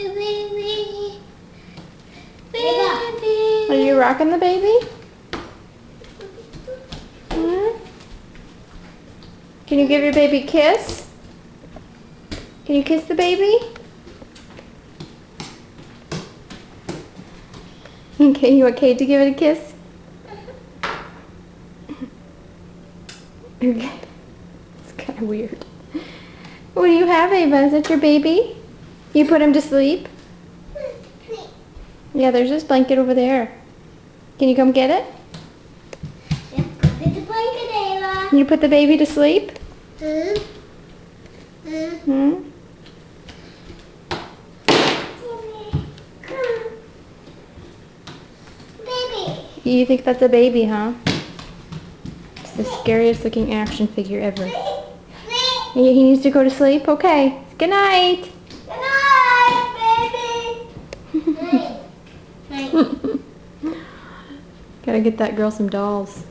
Baby. Are you rocking the baby? Can you give your baby a kiss? Can you kiss the baby? Okay, you okay to give it a kiss? Okay. It's kind of weird. What do you have, Ava? Is that your baby? You put him to sleep? Yeah, there's this blanket over there. Can you come get it? Yeah, put the blanket, Ava. Can you put the baby to sleep? Hmm? Baby. You think that's a baby, huh? It's the scariest looking action figure ever. He needs to go to sleep? Okay. Good night. Good night, baby. Night. Gotta get that girl some dolls.